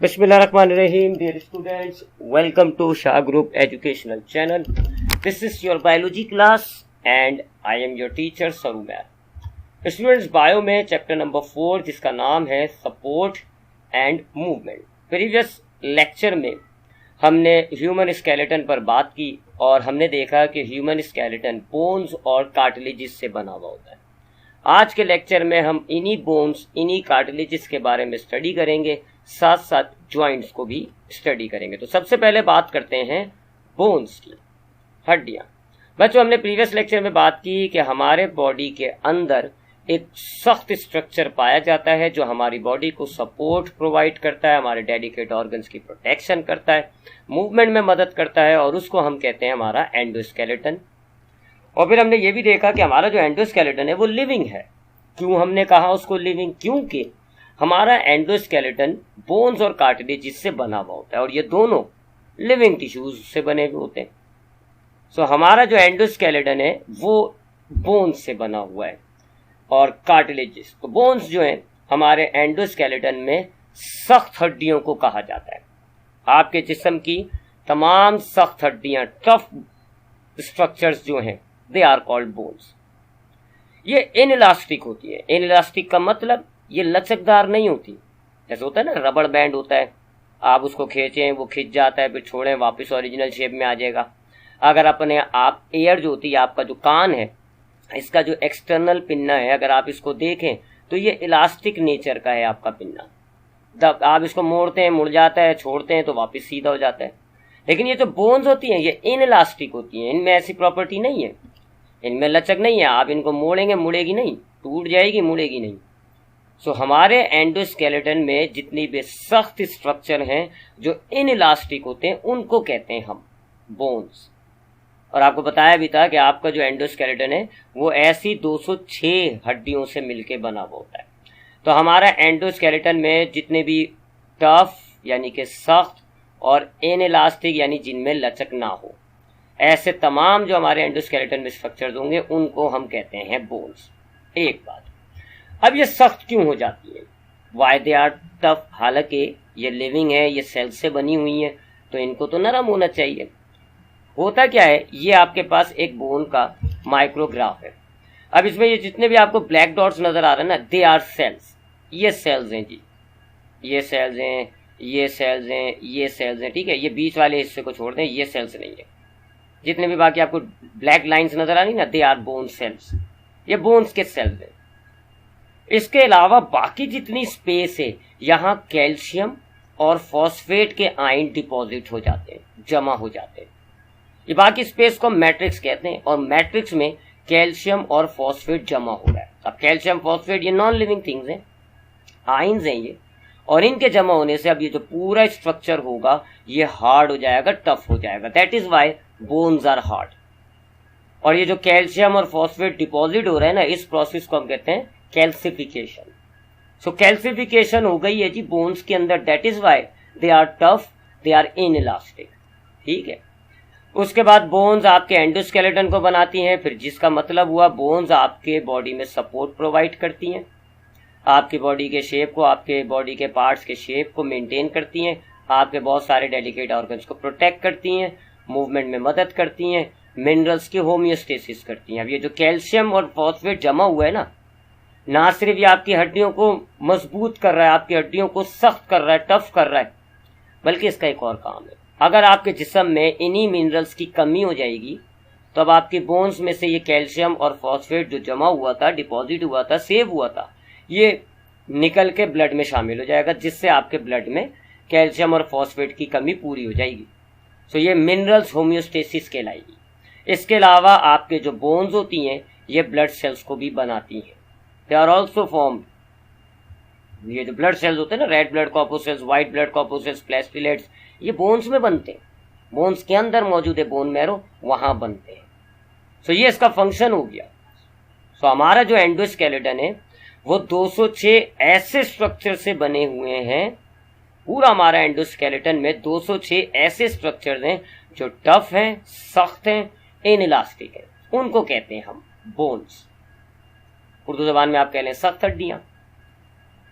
Bismillahirrahmanirrahim, dear students. Welcome to Shah Group Educational Channel. This is your biology class and I am your teacher Sarumer. Students, bio में chapter number 4 जिसका नाम है support and movement. Previous lecture में हमने human skeleton पर बात की और हमने देखा कि ह्यूमन स्केलेटन बोन्स और कार्टिलेजेस से बना हुआ होता है। आज के लेक्चर में हम इन्हीं बोन्स इन्हीं कार्टिलेजेस के बारे में स्टडी करेंगे, साथ साथ जॉइंट्स को भी स्टडी करेंगे। तो सबसे पहले बात करते हैं बोन्स की, हड्डियां। बच्चों, हमने प्रीवियस लेक्चर में बात की कि हमारे बॉडी के अंदर एक सख्त स्ट्रक्चर पाया जाता है जो हमारी बॉडी को सपोर्ट प्रोवाइड करता है, हमारे डेलिकेट ऑर्गन्स की प्रोटेक्शन करता है, मूवमेंट में मदद करता है और उसको हम कहते हैं हमारा एंडोस्केलेटन। और फिर हमने ये भी देखा कि हमारा जो एंडोस्केलेटन है वो लिविंग है। क्यों हमने कहा उसको लिविंग? क्योंकि हमारा एंडोस्केलेटन बोन्स और कार्टिलेज से बना हुआ होता है और ये दोनों लिविंग टिश्यूज से बने हुए होते हैं। सो हमारा जो एंडोस्केलेटन है वो बोन्स से बना हुआ है और कार्टिलेजेस, तो बोन्स जो है हमारे एंडोस्केलेटन में सख्त हड्डियों को कहा जाता है। आपके जिस्म की तमाम सख्त हड्डियां, टफ स्ट्रक्चर्स जो हैं, दे आर कॉल्ड बोन्स। ये इनइलास्टिक होती है। इनइलास्टिक का मतलब ये लचकदार नहीं होती। जैसे होता है ना रबड़ बैंड होता है, आप उसको खींचें वो खिंच जाता है, फिर छोड़ें वापस ओरिजिनल शेप में आ जाएगा। अगर अपने आप एयर जो होती है, आपका जो कान है, इसका जो एक्सटर्नल पिन्ना है, अगर आप इसको देखें तो ये इलास्टिक नेचर का है आपका पिन्ना। जब आप इसको मोड़ते हैं मुड़ जाता है, छोड़ते हैं तो वापस सीधा हो जाता है। लेकिन ये जो बोन्स होती हैं ये इनइलास्टिक होती हैं, इनमें ऐसी प्रॉपर्टी नहीं है, इनमें लचक नहीं है। आप इनको मोड़ेंगे मुड़ेगी नहीं, टूट जाएगी मुड़ेगी नहीं। सो हमारे एंडोस्केलेटन में जितनी भी सख्त स्ट्रक्चर हैं जो इनइलास्टिक होते हैं उनको कहते हैं हम बोन्स। और आपको बताया भी था कि आपका जो एंडोस्केलेटन है वो ऐसी 206 हड्डियों से मिलकर बना हुआ होता है। तो हमारा एंडोस्केलेटन में जितने भी टफ यानी कि सख्त और इनइलास्टिक यानी जिनमें लचक ना हो, ऐसे तमाम जो हमारे एंडोस्केलेटन में स्ट्रक्चर्स होंगे उनको हम कहते हैं बोन्स। एक बात, अब ये सख्त क्यों हो जाती है? Why they are tough? हालांकि ये लिविंग है, ये सेल से बनी हुई है, तो इनको तो नरम होना चाहिए। होता क्या है, ये आपके पास एक बोन का माइक्रोग्राफ है। अब इसमें ये जितने भी आपको ब्लैक डॉट्स नजर आ रहे हैं ना, दे आर सेल्स। ये सेल्स हैं जी, ये सेल्स हैं, ये सेल्स हैं, ये सेल्स हैं, ठीक है। ये बीच वाले हिस्से को छोड़ दें, ये सेल्स नहीं है। जितने भी बाकी आपको ब्लैक लाइंस नजर आ रही ना, दे आर बोन सेल्स। ये बोन्स के सेल्स हैं। इसके अलावा बाकी जितनी स्पेस है, यहाँ कैल्शियम और फॉस्फेट के आयन डिपॉजिट हो जाते हैं, जमा हो जाते हैं। ये बाकी स्पेस को मैट्रिक्स कहते हैं और मैट्रिक्स में कैल्शियम और फॉस्फेट जमा हो रहा है। अब कैल्शियम फॉस्फेट ये नॉन लिविंग थिंग्स हैं, आयन्स हैं ये, और इनके जमा होने से अब ये जो पूरा स्ट्रक्चर होगा ये हार्ड हो जाएगा, टफ हो जाएगा। That is why bones are hard. और ये जो कैल्शियम और फॉस्फेट डिपॉजिट हो रहा है ना, इस प्रोसेस को हम कहते हैं कैल्सिफिकेशन। सो कैल्सिफिकेशन हो गई है जी बोन्स के अंदर। That is why they are tough, they are inelastic, ठीक है। उसके बाद बोन्स आपके एंडोस्केलेटन को बनाती हैं, फिर जिसका मतलब हुआ बोन्स आपके बॉडी में सपोर्ट प्रोवाइड करती हैं, आपकी बॉडी के शेप को, आपके बॉडी के पार्ट्स के शेप को मेंटेन करती हैं, आपके बहुत सारे डेलिकेट ऑर्गन्स को प्रोटेक्ट करती हैं, मूवमेंट में मदद करती हैं, मिनरल्स की होम्योस्टेसिस करती हैं। अब ये जो कैल्शियम और फॉस्फेट जमा हुआ है ना सिर्फ ये आपकी हड्डियों को मजबूत कर रहा है, आपकी हड्डियों को सख्त कर रहा है, टफ कर रहा है, बल्कि इसका एक और काम है। अगर आपके जिस्म में इन्हीं मिनरल्स की कमी हो जाएगी तो अब आपके बोन्स में से ये कैल्शियम और फॉस्फेट जो जमा हुआ था, डिपॉजिट हुआ था, सेव हुआ था, ये निकल के ब्लड में शामिल हो जाएगा, जिससे आपके ब्लड में कैल्शियम और फॉस्फेट की कमी पूरी हो जाएगी। सो ये मिनरल्स होम्योस्टेसिस कहलाएगी। इसके अलावा आपके जो बोन्स होती हैं ये ब्लड सेल्स को भी बनाती हैं। दे आर ऑल्सो फॉर्म्ड, ये जो ब्लड सेल्स होते हैं ना, red blood corpuscles, white blood corpuscles, platelets, ये बोन्स में बनते हैं। बोन्स के अंदर मौजूद है बोन मैरो, वहां बनते हैं। सो ये इसका फंक्शन हो गया। सो हमारा जो एंडोस्केलेटन है वो 206 ऐसे स्ट्रक्चर से बने हुए हैं। पूरा हमारा एंडोस्केलेटन में 206 ऐसे स्ट्रक्चर हैं जो टफ हैं, सख्त हैं, इनइलास्टिक हैं, उनको कहते हैं हम बोन्स। उर्दू जबान में आप कह लें सख्त हड्डियां।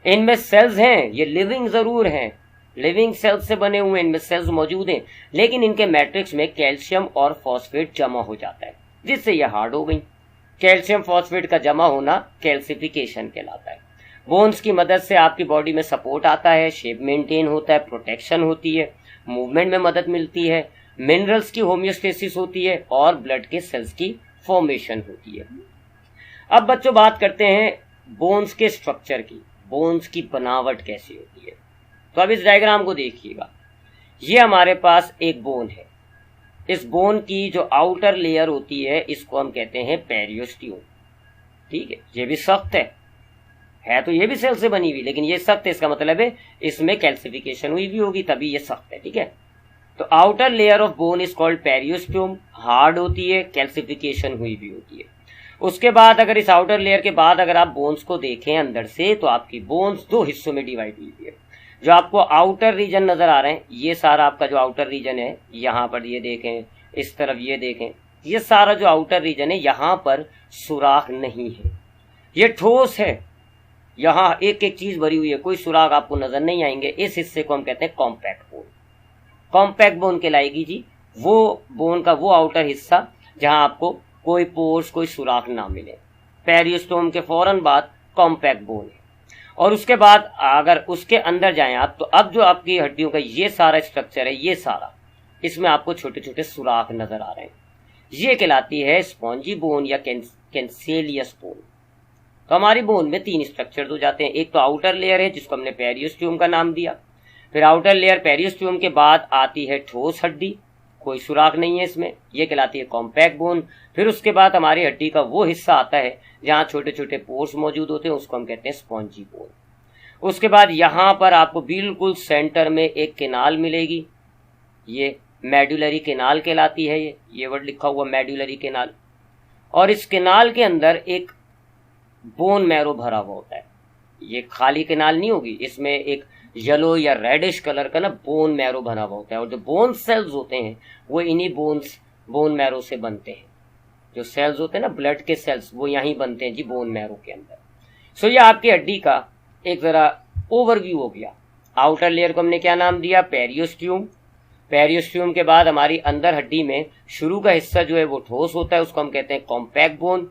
इनमें सेल्स हैं, ये लिविंग जरूर हैं, लिविंग सेल्स से बने हुए, इनमें सेल्स मौजूद हैं, लेकिन इनके मैट्रिक्स में कैल्शियम और फॉस्फेट जमा हो जाता है, जिससे ये हार्ड हो गई। कैल्शियम फॉस्फेट का जमा होना कैल्सिफिकेशन कहलाता है। बोन्स की मदद से आपकी बॉडी में सपोर्ट आता है, शेप मेंटेन होता है, प्रोटेक्शन होती है, मूवमेंट में मदद मिलती है, मिनरल्स की होम्योस्टेसिस होती है और ब्लड के सेल्स की फॉर्मेशन होती है। अब बच्चों बात करते हैं बोन्स के स्ट्रक्चर की, बोन्स की बनावट कैसी होती है। तो अब इस डायग्राम को देखिएगा, ये हमारे पास एक बोन है। इस बोन की जो आउटर लेयर होती है इसको हम कहते हैं पेरियोस्टियम। ठीक है, ये भी सख्त है तो ये भी सेल से बनी हुई, लेकिन ये सख्त है, इसका मतलब है इसमें कैल्सिफिकेशन हुई भी होगी तभी ये सख्त है। ठीक है, तो outer layer of bone is called periosteum, hard होती है, कैल्सिफिकेशन हुई भी होती है। उसके बाद अगर इस आउटर लेयर के बाद अगर आप बोन्स को देखें अंदर से, तो आपकी बोन्स दो हिस्सों में डिवाइड हुई है। जो आपको आउटर रीजन नजर आ रहे हैं, ये सारा आपका जो आउटर रीजन है, यहाँ पर ये देखें, इस तरफ ये देखें, ये सारा जो आउटर रीजन है यहाँ पर सुराख नहीं है, ये ठोस है, यहाँ एक एक चीज भरी हुई है, कोई सुराख आपको नजर नहीं आएंगे। इस हिस्से को हम कहते हैं कॉम्पैक्ट बोन। कॉम्पैक्ट बोन कहलाएगी जी वो बोन का वो आउटर हिस्सा जहां आपको कोई पोर्स, कोई सुराख ना मिले। पेरियोस्टोम के फौरन बाद कॉम्पैक्ट बोन है। और उसके बाद अगर उसके अंदर जाएं आप, तो अब जो आपकी हड्डियों का ये सारा स्ट्रक्चर है, ये सारा, इसमें आपको छोटे छोटे सुराख नजर आ रहे हैं, ये कहलाती है स्पॉन्जी बोन या कैंसेलियस बोन। तो हमारी बोन में तीन स्ट्रक्चर हो जाते हैं। एक तो आउटर लेयर है जिसको हमने पेरियोस्टियम का नाम दिया, फिर आउटर लेयर पेरियोस्टियम के बाद आती है ठोस हड्डी, कोई सुराख नहीं है इसमें, ये कहलाती है कॉम्पैक्ट बोन। फिर उसके बाद हमारी हड्डी का वो हिस्सा आता है जहाँ छोटे छोटे पोर्स मौजूद होते हैं, उसको हम कहते हैं स्पॉन्जी बोन। उसके बाद यहाँ पर आपको बिल्कुल सेंटर में एक केनाल मिलेगी, ये मेडुलरी केनाल कहलाती है, ये वर्ड लिखा हुआ मेडुलरी केनाल। और इस केनाल के अंदर एक बोन मैरो भरा हुआ होता है, ये खाली केनाल नहीं होगी, इसमें एक येलो या रेडिश कलर का ना बोन मैरो भरा हुआ होता है। और जो बोन सेल्स होते हैं वो इन्हीं बोन मैरो से बनते हैं। जो सेल्स होते हैं ना ब्लड के सेल्स, वो यहीं बनते हैं जी बोन मैरो के अंदर। सो ये आपकी हड्डी का एक जरा ओवरव्यू हो गया। आउटर लेयर को हमने क्या नाम दिया, पेरियोस्टियम। पेरियोस्टियम के बाद हमारी अंदर हड्डी में शुरू का हिस्सा जो है वो ठोस होता है, उसको हम कहते हैं कॉम्पैक्ट बोन।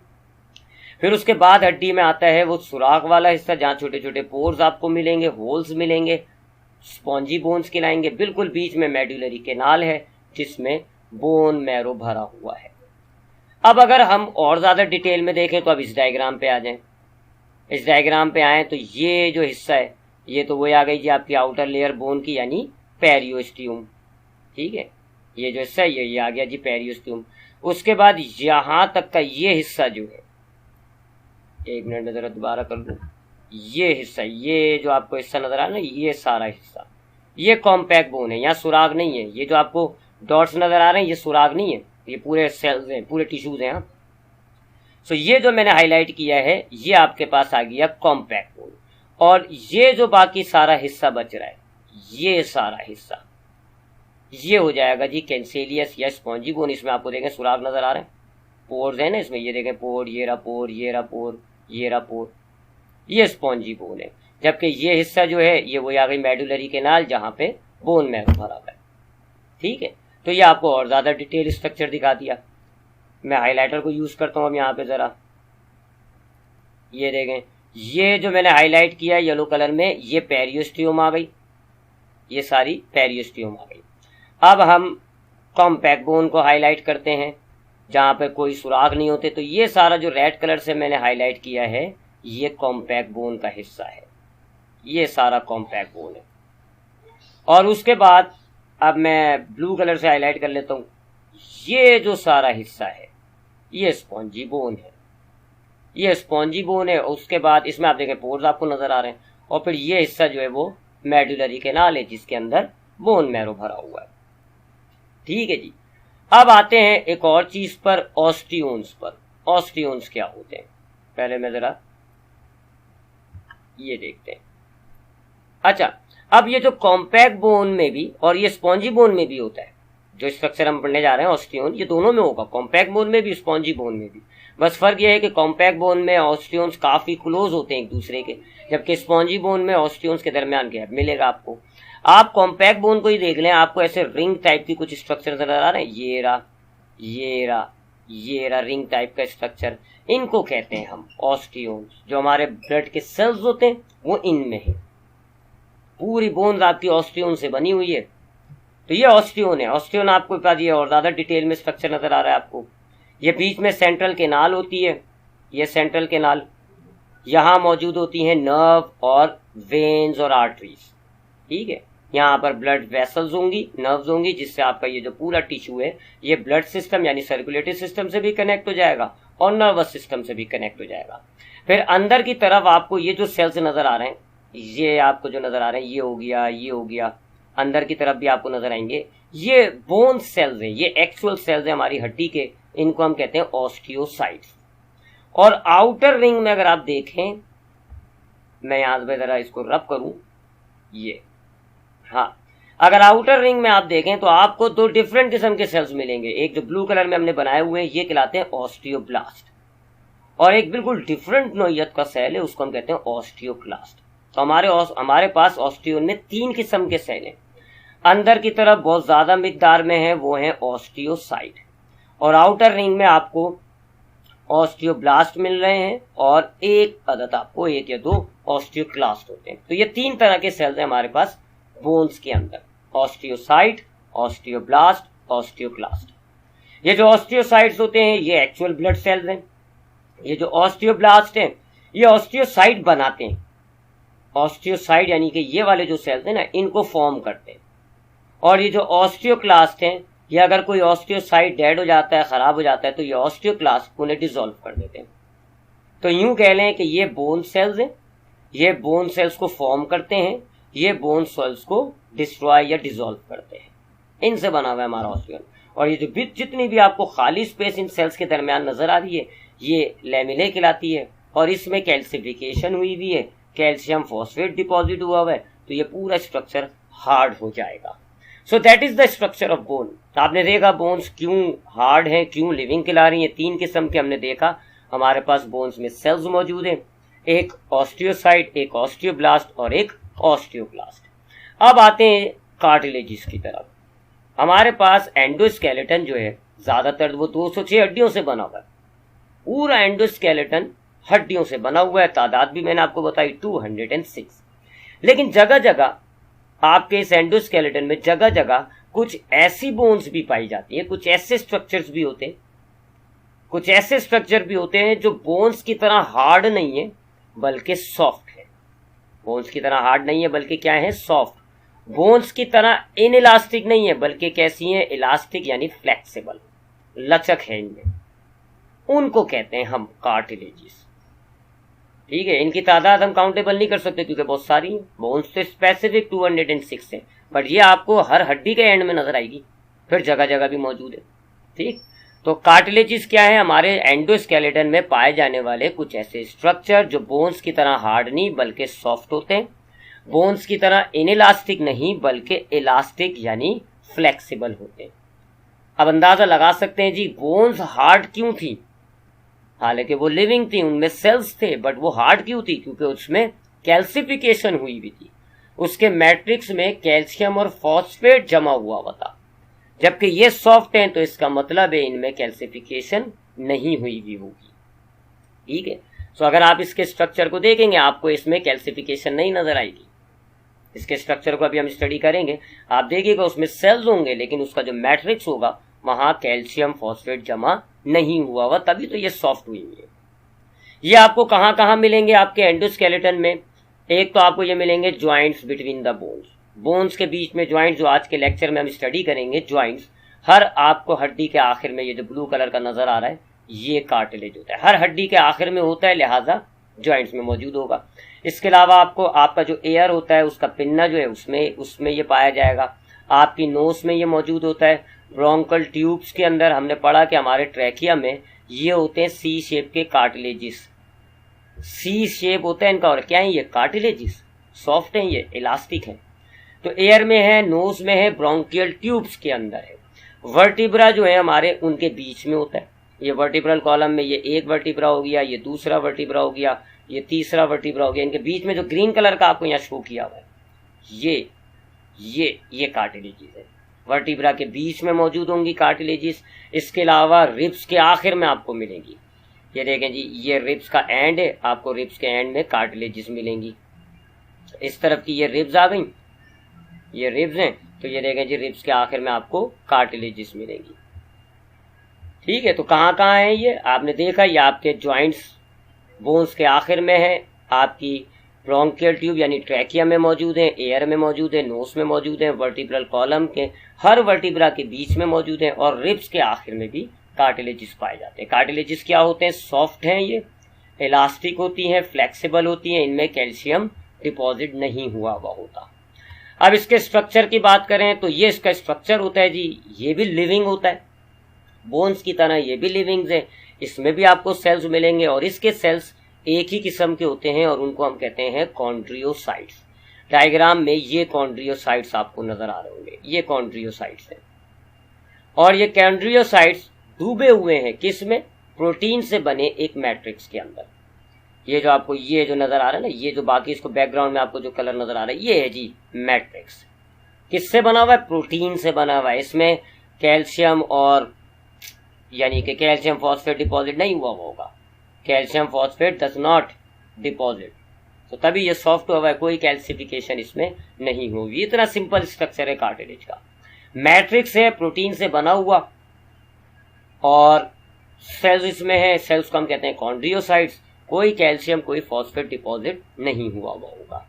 फिर उसके बाद हड्डी में आता है वो सुराख वाला हिस्सा जहाँ छोटे छोटे पोर्स आपको मिलेंगे, होल्स मिलेंगे, स्पॉन्जी बोन्स कहलाएंगे। बिल्कुल बीच में मेडुलरी केनाल है जिसमें बोन मैरो भरा हुआ है। अब अगर हम और ज्यादा डिटेल में देखें तो अब इस डायग्राम पे आ जाएं। इस डायग्राम पे आए तो ये जो हिस्सा है ये तो वही आ गई जी आपकी आउटर लेयर बोन की, यानी पेरियोस्टियम। ठीक है, ये जो हिस्सा है ये आ गया जी पेरियोस्टियम। उसके बाद यहां तक का ये हिस्सा जो है, एक मिनट में जरा दोबारा कर दूं, ये हिस्सा, ये जो आपको हिस्सा नजर आ रहा है ना, ये सारा हिस्सा ये कॉम्पैक्ट बोन है, यहाँ सुराग नहीं है। ये जो आपको डॉट्स नजर आ रहे हैं ये सुराग नहीं है, ये पूरे सेल्स हैं, पूरे टिश्यूज हैं। सो ये जो मैंने हाईलाइट किया है ये आपके पास आ गया कॉम्पैक्ट बोन। और ये जो बाकी सारा हिस्सा बच रहा है, ये सारा हिस्सा ये हो जाएगा जी कैंसेलियस या स्पॉन्जी बोन। इसमें आपको देखें सुराग नजर आ रहे हैं, पोर्स है ना इसमें, ये देखें पोर, ये रहा पोर, ये रहा पोर, ये रहा पोर, ये स्पॉन्जी बोन है। जबकि ये हिस्सा जो है ये वही आ गई मेडुलरी केनाल जहां पे बोन मैरो भरा हुआ है। ठीक है, तो ये आपको और ज्यादा डिटेल स्ट्रक्चर दिखा दिया। मैं हाइलाइटर को यूज करता हूं अब यहाँ पे जरा, ये देखें, ये जो मैंने हाईलाइट किया येलो कलर में, ये पेरियोस्टियम आ गई, ये सारी पेरियोस्टियम आ गई। अब हम कॉम्पैक्ट बोन को हाईलाइट करते हैं जहां पे कोई सुराग नहीं होते। तो ये सारा जो रेड कलर से मैंने हाईलाइट किया है ये कॉम्पैक्ट बोन का हिस्सा है, ये सारा कॉम्पैक्ट बोन है। और उसके बाद अब मैं ब्लू कलर से हाईलाइट कर लेता हूं, ये जो सारा हिस्सा है ये स्पॉन्जी बोन है, ये स्पॉन्जी बोन है। उसके बाद इसमें आप देखें पोर्स आपको नजर आ रहे हैं। और फिर ये हिस्सा जो है वो मेडुलरी केनाल है जिसके अंदर बोन मैरो भरा हुआ है। ठीक है जी, अब आते हैं एक और चीज पर, ऑस्टियोन्स पर। ऑस्टियोन्स क्या होते हैं पहले मैं जरा ये देखते हैं। अच्छा, अब ये जो कॉम्पैक्ट बोन में भी और ये स्पॉन्जी बोन में भी होता है, जो स्ट्रक्चर हम पढ़ने जा रहे हैं ऑस्टियोन, ये दोनों में होगा, कॉम्पैक्ट बोन में भी स्पॉन्जी बोन में भी। बस फर्क ये है कि कॉम्पैक्ट बोन में ऑस्टियोन्स काफी क्लोज होते हैं एक दूसरे के, जबकि स्पॉन्जी बोन में ऑस्टियोन्स के दरमियान गैप मिलेगा आपको। आप कॉम्पैक्ट बोन को ही देख लें, आपको ऐसे रिंग टाइप की कुछ स्ट्रक्चर नजर आ रहे हैं, ये रहा रिंग टाइप का स्ट्रक्चर। इनको कहते हैं हम ऑस्टियोन्स। जो हमारे ब्लड के सेल्स होते हैं वो इनमें है। पूरी बोन आपकी ऑस्टियोन से बनी हुई है। तो ये ऑस्टियोन है। ऑस्टियोन आपको बता दिया और ज्यादा डिटेल में स्ट्रक्चर नजर आ रहा है आपको। ये बीच में सेंट्रल केनाल होती है, ये सेंट्रल केनाल, यहाँ मौजूद होती है नर्व और वेन्स और आर्टरीज। ठीक है, यहाँ पर ब्लड वेसल्स होंगी, नर्व्स होंगी, जिससे आपका ये जो पूरा टिश्यू है ये ब्लड सिस्टम यानी सर्कुलेटरी सिस्टम से भी कनेक्ट हो जाएगा और नर्वस सिस्टम से भी कनेक्ट हो जाएगा। फिर अंदर की तरफ आपको ये जो सेल्स नजर आ रहे हैं, ये आपको जो नजर आ रहे हैं, ये हो गया, अंदर की तरफ भी आपको नजर आएंगे, ये बोन सेल्स है, ये एक्चुअल सेल्स है हमारी हड्डी के, इनको हम कहते हैं ऑस्टियोसाइट्स। और आउटर रिंग में अगर आप देखें, मैं यहां पे जरा इसको रब करूं, ये हाँ, अगर आउटर रिंग में आप देखें तो आपको दो डिफरेंट किस्म के सेल्स मिलेंगे। एक जो ब्लू कलर में हमने बनाए हुए हैं ये कहलाते हैं ऑस्टियोब्लास्ट, और एक बिल्कुल डिफरेंट नोयत का सेल है उसको हम कहते हैं ऑस्टियोक्लास्ट। तो हमारे पास ऑस्टियोन में 3 किस्म के सेल हैं। अंदर की तरफ बहुत ज्यादा मिकदार में है, वो है ऑस्टियोसाइट, और आउटर रिंग में आपको ऑस्टियोब्लास्ट मिल रहे हैं और एक अदद आपको 1 या 2 ऑस्टियोक्लास्ट होते हैं। तो ये 3 तरह के सेल्स हैं हमारे पास बोन्स के अंदर, ऑस्टियोसाइट, ऑस्टियोब्लास्ट, ऑस्टियोक्लास्ट। ये जो ऑस्टियोसाइट्स होते हैं ये एक्चुअल ब्लड सेल्स हैं। ये जो ऑस्टियोब्लास्ट हैं ये ऑस्टियोसाइट बनाते हैं। ऑस्टियोसाइट यानी कि ये वाले जो सेल्स हैं ना, इनको फॉर्म करते हैं। और ये जो ऑस्टियोक्लास्ट हैं, ये अगर कोई ऑस्टियोसाइट डेड हो जाता है, खराब हो जाता है, तो ये ऑस्टियोक्लास्ट उन्हें डिसॉल्व कर देते हैं। तो यूं कह लें कि ये बोन सेल्स हैं, ये बोन सेल्स को फॉर्म करते हैं, ये बोन सेल्स को डिस्ट्रॉय या डिसॉल्व करते हैं। इनसे बना हुआ है हमारा ऑस्टियोन। और ये जो जितनी भी आपको खाली स्पेस इन सेल्स के दरमियान नजर आ रही है ये लैमिले कहलाती है, और इसमें कैल्सिफिकेशन हुई हुई है, कैल्शियम फॉस्फेट डिपॉजिट हुआ हुआ है, तो ये पूरा स्ट्रक्चर हार्ड हो जाएगा। So that is the structure of bone. आपने देखा बोन्स क्यों हार्ड है, क्यों लिविंग कहला रही है। 3 किस्म के हमने देखा हमारे पास बोन्स में सेल्स मौजूद हैं, एक ऑस्टियोसाइट, एक ऑस्टियोब्लास्ट और एक ऑस्टियोक्लास्ट। अब आते हैं कार्टिलेजिस की तरफ। हमारे पास एंडोस्केलेटन जो है ज्यादातर वो 206 हड्डियों से बना हुआ है। पूरा एंडोस्केलेटन हड्डियों से बना हुआ है। तादाद भी मैंने आपको बताई 206। लेकिन जगह जगह आपके इस एंडोस्केलेटन में जगह जगह कुछ ऐसी बोन्स भी पाई जाती है, कुछ ऐसे स्ट्रक्चर्स भी होते हैं, कुछ ऐसे स्ट्रक्चर भी होते हैं जो बोन्स की तरह हार्ड नहीं है बल्कि सॉफ्ट है। बोन्स की तरह हार्ड नहीं है बल्कि क्या है, सॉफ्ट। बोन्स की तरह इनइलास्टिक नहीं है बल्कि कैसी है, इलास्टिक यानी फ्लेक्सिबल, लचक है इनमें। उनको कहते हैं हम कार्टिलेजिस। ठीक है, इनकी तादाद हम काउंटेबल नहीं कर सकते क्योंकि बहुत सारी हैं। बोन्स तो स्पेसिफिक 206 है, बट ये आपको हर हड्डी के एंड में नजर आएगी, फिर जगह जगह भी मौजूद है। ठीक, तो कार्टिलेजिस क्या है, हमारे एंडोस्केलेटन में पाए जाने वाले कुछ ऐसे स्ट्रक्चर जो बोन्स की तरह हार्ड नहीं बल्कि सॉफ्ट होते हैं, बोन्स की तरह इनइलास्टिक नहीं बल्कि इलास्टिक यानी फ्लेक्सिबल होते हैं। अब अंदाजा लगा सकते हैं जी बोन्स हार्ड क्यों थी। हालांकि वो लिविंग थी, उनमें सेल्स थे, बट वो हार्ड क्यों थी, क्योंकि उसमें कैल्सिफिकेशन हुई हुई थी। उसके मैट्रिक्स में कैल्शियम और फॉस्फेट जमा हुआ था। जबकि ये सॉफ्ट हैं तो इसका मतलब है इनमें कैल्सिफिकेशन नहीं हुई भी होगी। ठीक है, सो अगर आप इसके स्ट्रक्चर को देखेंगे आपको इसमें कैल्सिफिकेशन नहीं नजर आएगी। इसके स्ट्रक्चर को अभी हम स्टडी करेंगे, आप देखिएगा उसमें सेल्स होंगे लेकिन उसका जो मैट्रिक्स होगा वहां कैल्शियम फॉस्फेट जमा नहीं हुआ हुआ, तभी तो ये सॉफ्ट हुई है। ये आपको कहां कहां मिलेंगे आपके एंडोस्केलेटन में। एक तो आपको ये मिलेंगे joints between the bones, bones के बीच में ज्वाइंट, जो आज के लेक्चर में हम स्टडी करेंगे ज्वाइंट्स। हर आपको हड्डी के आखिर में ये जो ब्लू कलर का नजर आ रहा है ये कार्टिलेज होता है, हर हड्डी के आखिर में होता है, लिहाजा ज्वाइंट्स में मौजूद होगा। इसके अलावा आपको आपका जो एयर होता है उसका पिन्ना जो है उसमें ये पाया जाएगा। आपकी नोज में ये मौजूद होता है। ब्रोंकल ट्यूब्स के अंदर हमने पढ़ा कि हमारे ट्रैकिया में ये होते हैं सी शेप के कार्टिलेजिस, सी शेप होता है इनका, और क्या है ये कार्टिलेजिस, सॉफ्ट है, ये इलास्टिक है। तो एयर में है, नोज में है, ब्रोंकियल ट्यूब्स के अंदर है। वर्टिब्रा जो है हमारे उनके बीच में होता है। ये वर्टिब्रल कॉलम में ये एक वर्टिब्रा हो गया, ये दूसरा वर्टिब्रा हो गया, ये तीसरा वर्टिब्रा हो गया। इनके बीच में जो ग्रीन कलर का आपको यहाँ शो किया हुआ है ये कार्टिलेजेस है, वर्टिब्रा के बीच में मौजूद होंगी कार्टिलेजेस। इसके अलावा रिब्स के आखिर में आपको मिलेंगी। ये देखें जी, ये रिब्स का एंड है, आपको रिब्स के एंड में कार्टिलेजेस मिलेंगी। इस तरफ की ये रिब्स आ गई, ये रिब्स हैं, तो ये देखें जी रिब्स के आखिर में आपको कार्टिलेजेस मिलेंगी। ठीक है, तो कहाँ कहाँ है ये आपने देखा, ये आपके जॉइंट्स बोन्स के आखिर में है, आपकी ब्रोंकियल ट्यूब यानी ट्रैकिया में मौजूद है, एयर में मौजूद है, नोस में मौजूद है, वर्टिब्रल कॉलम के हर वर्टिब्रा के बीच में मौजूद है, और रिब्स के आखिर में भी कार्टिलेजेस पाए जाते हैं। कार्टिलेजेस क्या होते हैं? सॉफ्ट हैं, ये इलास्टिक होती हैं, फ्लेक्सिबल होती हैं, इनमें कैल्शियम डिपॉजिट नहीं हुआ होता। अब इसके स्ट्रक्चर की बात करें तो ये इसका स्ट्रक्चर होता है जी, ये भी लिविंग होता है, बोन्स की तरह ये भी लिविंग्स है। इसमें भी आपको सेल्स मिलेंगे और इसके सेल्स एक ही किस्म के होते हैं और उनको हम कहते हैं कॉन्ड्रियोसाइट्स। डायग्राम में ये कॉन्ड्रियोसाइट्स आपको नजर आ रहे होंगे, ये कॉन्ड्रियोसाइट्स हैं। और ये कॉन्ड्रियोसाइट्स डूबे हुए हैं किस में? प्रोटीन से बने एक मैट्रिक्स के अंदर। ये जो आपको ये जो नजर आ रहा है ना, ये जो बाकी इसको बैकग्राउंड में आपको जो कलर नजर आ रहा है, ये है जी मैट्रिक्स। किससे बना हुआ है? प्रोटीन से बना हुआ है। इसमें कैल्शियम और यानी कि कैल्शियम फॉस्फेट डिपॉजिट नहीं हुआ होगा, calcium phosphate does not deposit, तो तभी ये सॉफ्ट हुआ है, कोई कैल्सिफिकेशन इसमें नहीं होगी। इतना सिंपल स्ट्रक्चर है कार्टिलेज का। मैट्रिक्स है, प्रोटीन से बना हुआ, और सेल्स इसमें है, सेल्स को हम कहते हैं कॉन्ड्रियोसाइट्स। कोई कैल्शियम कोई फॉस्फेट डिपॉजिट नहीं हुआ होगा।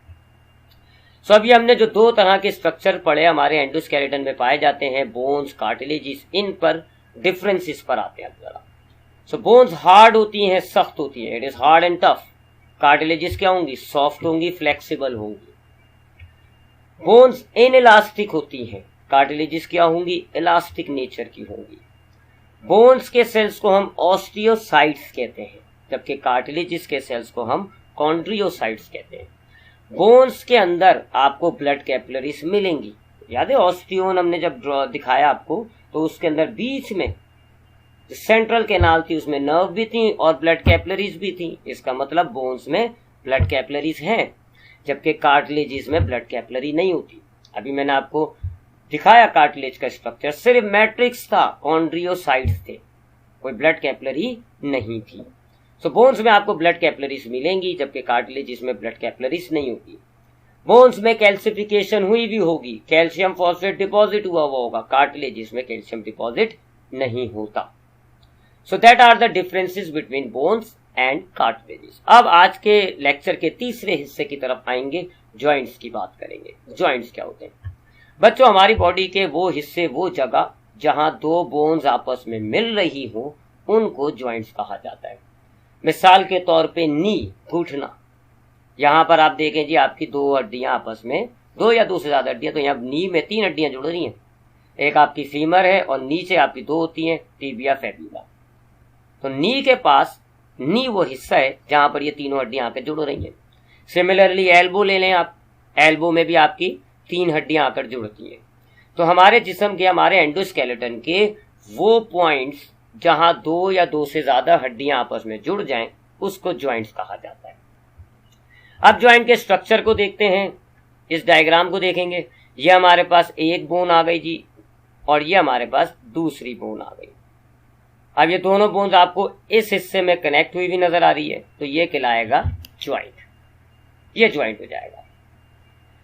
सो अभी हमने जो दो तरह के स्ट्रक्चर पढ़े हमारे एंडोस्केलेटन में पाए जाते हैं, बोन्स, कार्टिलेजेस, इन पर डिफरेंसेस पर आते हैं जरा। सो बोन्स हार्ड होती हैं, सख्त होती हैं, it is hard and tough. Cartilages क्या होंगी? सॉफ्ट होंगी, फ्लेक्सिबल होंगी। बोन्स इनइलास्टिक होती हैं, कार्टिलेजेस क्या होंगी? इलास्टिक नेचर की होंगी। बोन्स के सेल्स को हम ऑस्टियोसाइट्स कहते हैं, जबकि कार्टिलेजेस के सेल्स को हम कॉन्ड्रियोसाइट्स कहते हैं। बोन्स के अंदर आपको ब्लड कैपिलरीज मिलेंगी। याद है ऑस्टियोन हमने जब दिखाया आपको, तो उसके अंदर बीच में सेंट्रल कैनाल थी, उसमें नर्व भी थी और ब्लड कैपिलरीज भी थी। इसका मतलब बोन्स में ब्लड कैपिलरीज हैं, जबकि कार्टिलेजेस में ब्लड कैपिलरी नहीं होती। अभी मैंने आपको दिखाया कार्टिलेज का स्ट्रक्चर, सिर्फ मैट्रिक्स था, कॉन्ड्रियोसाइट्स थे, कोई ब्लड कैपिलरी नहीं थी। सो बोन्स में आपको ब्लड कैपिलरीज मिलेंगी, जबकि कार्टिलेजेस में ब्लड कैपिलरीज नहीं होगी। बोन्स में कैल्सिफिकेशन हुई भी होगी, कैल्शियम फॉस्फेट डिपॉजिट हुआ होगा, कार्टिलेजेस में कैल्शियम डिपॉजिट नहीं होता। So that are the differences between bones and cartilages. अब आज के लेक्चर के तीसरे हिस्से की तरफ आएंगे, जॉइंट्स की बात करेंगे। जॉइंट्स क्या होते हैं बच्चों? हमारी बॉडी के वो हिस्से, वो जगह जहां दो बोन्स आपस में मिल रही हो, उनको जॉइंट्स कहा जाता है। मिसाल के तौर पे नी, घुटना, यहां पर आप देखें जी आपकी दो हड्डियां आपस में, दो या दो से ज्यादा हड्डियां, तो यहाँ नी में 3 हड्डियां जुड़ रही हैं, एक आपकी फीमर है और नीचे आपकी 2 होती हैं, टिबिया, फेबिला। तो नी के पास, नी वो हिस्सा है जहां पर ये तीनों हड्डियां आकर जुड़ रही हैं। सिमिलरली एल्बो ले लें आप, एल्बो में भी आपकी 3 हड्डियां आकर जुड़ती हैं। तो हमारे जिस्म के, हमारे एंडोस्केलेटन के वो पॉइंट्स जहां 2 या 2 से ज्यादा हड्डियां आपस में जुड़ जाएं, उसको जॉइंट्स कहा जाता है। अब जॉइंट के स्ट्रक्चर को देखते हैं, इस डायग्राम को देखेंगे। ये हमारे पास एक बोन आ गई जी, और ये हमारे पास दूसरी बोन आ गई। अब ये दोनों बोन्स आपको इस हिस्से में कनेक्ट हुई भी नजर आ रही है, तो ये कहलाएगा ज्वाइंट, ये ज्वाइंट हो जाएगा।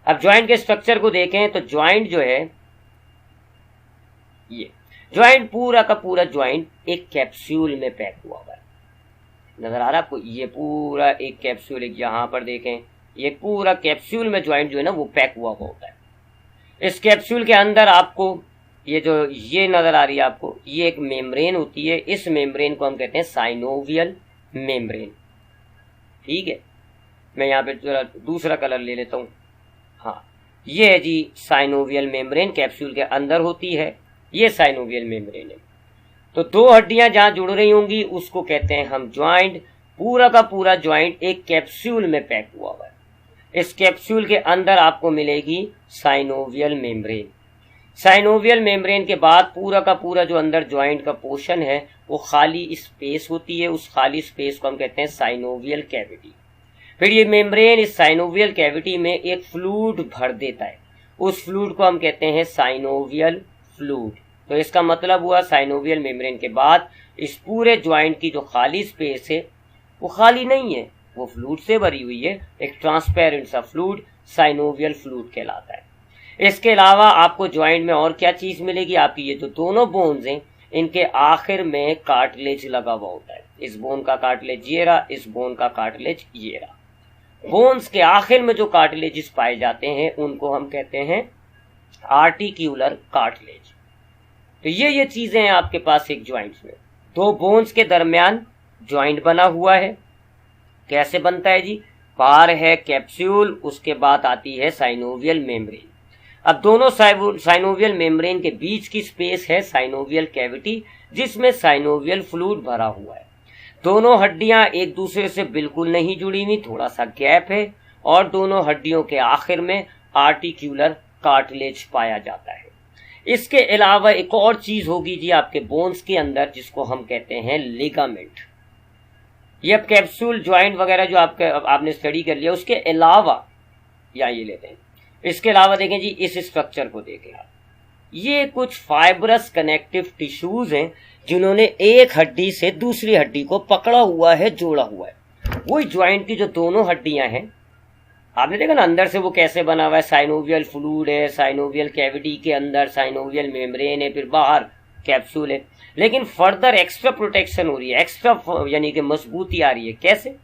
अब ज्वाइंट के स्ट्रक्चर को देखें तो ज्वाइंट जो है, ये ज्वाइंट पूरा का पूरा ज्वाइंट एक कैप्सूल में पैक हुआ है, नजर आ रहा है आपको? ये पूरा एक कैप्सूल, एक यहां पर देखें, ये पूरा कैप्सूल में ज्वाइंट जो है ना वो पैक हुआ होता है। इस कैप्सूल के अंदर आपको ये जो ये नजर आ रही है आपको, ये एक मेम्ब्रेन होती है। इस मेम्ब्रेन को हम कहते हैं साइनोवियल मेम्ब्रेन। ठीक है, मैं यहाँ पे जरा दूसरा कलर ले लेता हूँ। हाँ, ये है जी साइनोवियल मेम्ब्रेन, कैप्सूल के अंदर होती है, ये साइनोवियल मेम्ब्रेन है। तो 2 हड्डियां जहां जुड़ रही होंगी उसको कहते हैं हम ज्वाइंट। पूरा का पूरा ज्वाइंट एक कैप्सूल में पैक हुआ हुआ है। इस कैप्सूल के अंदर आपको मिलेगी साइनोवियल मेम्ब्रेन। साइनोवियल मेम्ब्रेन के बाद पूरा का पूरा जो अंदर ज्वाइंट का पोर्शन है वो खाली स्पेस होती है, उस खाली स्पेस को हम कहते हैं साइनोवियल कैविटी। फिर ये मेम्ब्रेन इस साइनोवियल कैविटी में एक फ्लूइड भर देता है, उस फ्लूइड को हम कहते हैं साइनोवियल फ्लूइड। तो इसका मतलब हुआ साइनोवियल मेम्ब्रेन के बाद इस पूरे ज्वाइंट की जो खाली स्पेस है वो खाली नहीं है, वो फ्लूइड से भरी हुई है। एक ट्रांसपेरेंट सा फ्लूइड साइनोवियल फ्लूइड कहलाता है। इसके अलावा आपको ज्वाइंट में और क्या चीज मिलेगी, आपकी ये जो दोनों बोन्स हैं इनके आखिर में कार्टिलेज लगा हुआ होता है। इस बोन का कार्टिलेज ये रहा, इस बोन का कार्टिलेज ये रहा। बोन्स के आखिर में जो कार्टिलेजेस पाए जाते हैं उनको हम कहते हैं आर्टिक्यूलर कार्टिलेज। तो ये चीजें हैं आपके पास एक ज्वाइंट्स में। दो बोन्स के दरमियान ज्वाइंट बना हुआ है। कैसे बनता है जी, बाहर है कैप्सूल, उसके बाद आती है साइनोवियल मेम्ब्रेन। अब दोनों साइनोवियल मेम्ब्रेन के बीच की स्पेस है साइनोवियल कैविटी, जिसमें साइनोवियल फ्लूइड भरा हुआ है। दोनों हड्डियां एक दूसरे से बिल्कुल नहीं जुड़ी हुई, थोड़ा सा गैप है, और दोनों हड्डियों के आखिर में आर्टिक्यूलर कार्टिलेज पाया जाता है। इसके अलावा एक और चीज होगी जी आपके बोन्स के अंदर, जिसको हम कहते हैं लिगामेंट। ये अब कैप्सूल ज्वाइंट वगैरह जो आपने स्टडी कर लिया, उसके अलावा या ये लेते हैं, इसके अलावा देखें जी इस स्ट्रक्चर को देखें आप, ये कुछ फाइब्रस कनेक्टिव टिश्यूज हैं जिन्होंने एक हड्डी से दूसरी हड्डी को पकड़ा हुआ है, जोड़ा हुआ है। वही ज्वाइंट की जो दोनों हड्डियां हैं, आपने देखा ना अंदर से वो कैसे बना हुआ है, साइनोवियल फ्लूइड है, साइनोवियल कैविटी के अंदर साइनोवियल मेम्ब्रेन है, फिर बाहर कैप्सूल है। लेकिन फर्दर एक्स्ट्रा प्रोटेक्शन हो रही है, एक्स्ट्रा यानी कि मजबूती आ रही है। कैसे,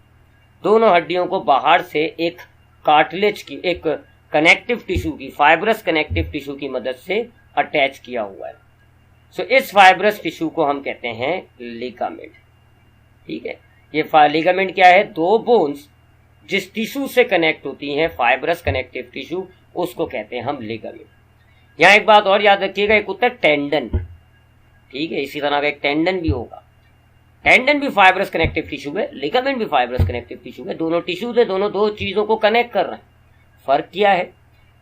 दोनों हड्डियों को बाहर से एक कार्टिलेज की, एक कनेक्टिव टिश्यू की, फाइब्रस कनेक्टिव टिश्यू की मदद से अटैच किया हुआ है। सो इस फाइब्रस टिश्यू को हम कहते हैं लिगामेंट। ठीक है, ये लिगामेंट क्या है, दो बोन्स जिस टिश्यू से कनेक्ट होती हैं, फाइब्रस कनेक्टिव टिश्यू, उसको कहते हैं हम लिगामेंट। यहाँ एक बात और याद रखिएगा, एक होता है टेंडन। ठीक है, इसी तरह का एक टेंडन भी होगा। टेंडन भी फाइब्रस कनेक्टिव टिश्यू है, लिगामेंट भी फाइब्रस कनेक्टिव टिश्यू है। दोनों टिश्यूज है, दोनों दो चीजों को कनेक्ट कर रहे हैं। फर्क क्या है,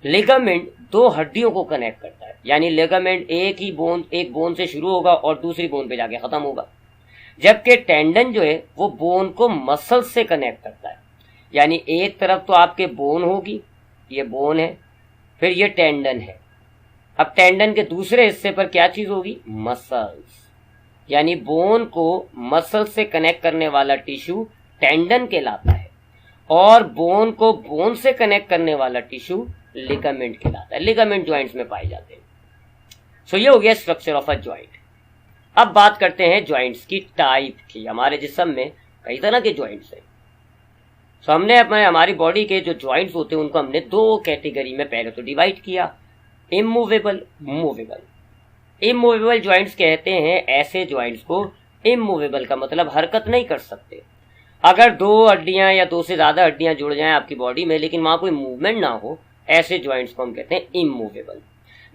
लिगामेंट दो हड्डियों को कनेक्ट करता है, यानी लिगामेंट एक बोन से शुरू होगा और दूसरी बोन पे जाके खत्म होगा। जबकि टेंडन जो है वो बोन को मसल से कनेक्ट करता है, यानी एक तरफ तो आपके बोन होगी, ये बोन है, फिर ये टेंडन है। अब टेंडन के दूसरे हिस्से पर क्या चीज होगी, मसल्स, यानी बोन को मसल से कनेक्ट करने वाला टिश्यू टेंडन कहलाता है, और बोन को बोन से कनेक्ट करने वाला टिश्यू लिगामेंट कहलाता है। लिगामेंट ज्वाइंट्स में पाए जाते हैं। सो ये हो गया स्ट्रक्चर ऑफ अ ज्वाइंट। अब बात करते हैं ज्वाइंट्स की टाइप की। हमारे जिस्म में कई तरह के ज्वाइंट्स हैं। सो हमने हमारी बॉडी के जो ज्वाइंट्स होते हैं उनको हमने दो कैटेगरी में पहले तो डिवाइड किया, इमूवेबल, मूवेबल। इमूवेबल ज्वाइंट्स कहते हैं ऐसे ज्वाइंट्स को, इमूवेबल का मतलब हरकत नहीं कर सकते। अगर दो हड्डियां या दो से ज्यादा हड्डियां जुड़ जाएं आपकी बॉडी में लेकिन वहां कोई मूवमेंट ना हो, ऐसे ज्वाइंट्स को हम कहते हैं इमूवेबल।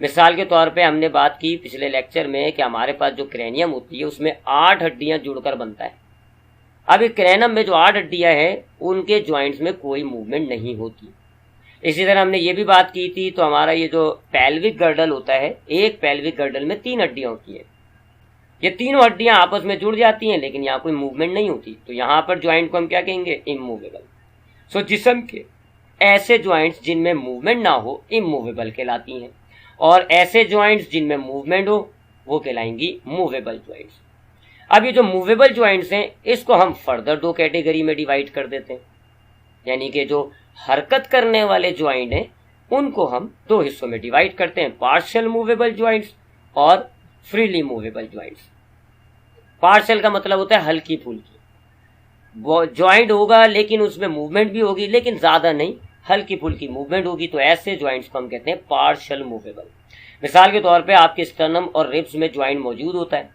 मिसाल के तौर पे हमने बात की पिछले लेक्चर में कि हमारे पास जो क्रेनियम होती है उसमें 8 हड्डियां जुड़कर बनता है। अब इस क्रेनियम में जो 8 हड्डियां हैं उनके ज्वाइंट्स में कोई मूवमेंट नहीं होती। इसी तरह हमने ये भी बात की थी, तो हमारा ये जो पेल्विक गर्डल होता है, एक पेल्विक गर्डल में 3 हड्डियां होती हैं। ये तीनों हड्डियां आपस में जुड़ जाती हैं लेकिन यहाँ कोई मूवमेंट नहीं होती, तो यहाँ पर ज्वाइंट को हम क्या कहेंगे, इमूवेबल। सो जिस्म के ऐसे ज्वाइंट्स जिनमें मूवमेंट ना हो इमूवेबल कहलाती हैं, और ऐसे ज्वाइंट्स जिनमें मूवमेंट हो वो कहलाएंगी मूवेबल ज्वाइंट्स। अब ये जो मूवेबल ज्वाइंट्स हैं इसको हम फर्दर दो कैटेगरी में डिवाइड कर देते हैं, यानी कि जो हरकत करने वाले ज्वाइंट हैं उनको हम दो हिस्सों में डिवाइड करते हैं, पार्शियल मूवेबल ज्वाइंट्स और फ्रीली मूवेबल ज्वाइंट्स। पार्शियल का मतलब होता है हल्की फुल्की, ज्वाइंट होगा लेकिन उसमें मूवमेंट भी होगी लेकिन ज्यादा नहीं, हल्की फुल्की मूवमेंट होगी, तो ऐसे ज्वाइंट्स को हम कहते हैं पार्शियल मूवेबल। मिसाल के तौर पे आपके स्टर्नम और रिब्स में ज्वाइंट मौजूद होता है,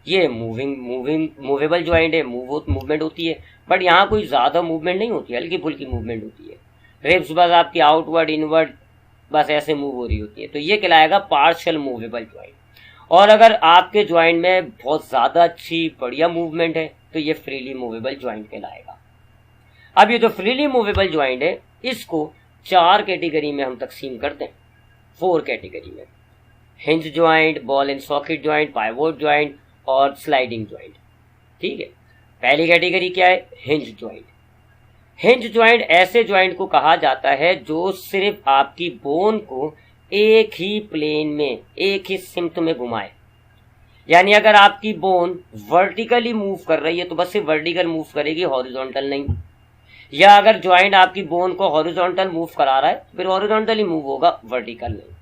ये मूवेबल ज्वाइंट है, मूवमेंट होती है, बट यहाँ कोई ज्यादा मूवमेंट नहीं होती, हल्की फुल्की मूवमेंट होती है। रिब्स बस आपकी आउटवर्ड इनवर्ड बस ऐसे मूव हो रही होती है, तो ये कहलाएगा पार्शियल मूवेबल ज्वाइंट। और अगर आपके ज्वाइंट में बहुत ज्यादा अच्छी बढ़िया मूवमेंट है तो ये फ्रीली मूवेबल ज्वाइंट कहलाएगा। अब ये जो फ्रीली मूवेबल ज्वाइंट है इसको 4 कैटेगरी में हम तकसीम करते हैं, 4 कैटेगरी में, hinge joint, ball and socket joint, pivot joint और स्लाइडिंग ज्वाइंट। ठीक है, पहली कैटेगरी क्या है, हिंज ज्वाइंट। हिंज ज्वाइंट ऐसे ज्वाइंट को कहा जाता है जो सिर्फ आपकी बोन को एक ही प्लेन में, एक ही सिम्त में घुमाए। यानी अगर आपकी बोन वर्टिकली मूव कर रही है तो बस सिर्फ वर्टिकल मूव करेगी, हॉरिजॉन्टल नहीं। या अगर ज्वाइंट आपकी बोन को हॉरिजॉन्टल मूव करा रहा है फिर हॉरिजॉन्टली मूव होगा, वर्टिकल नहीं।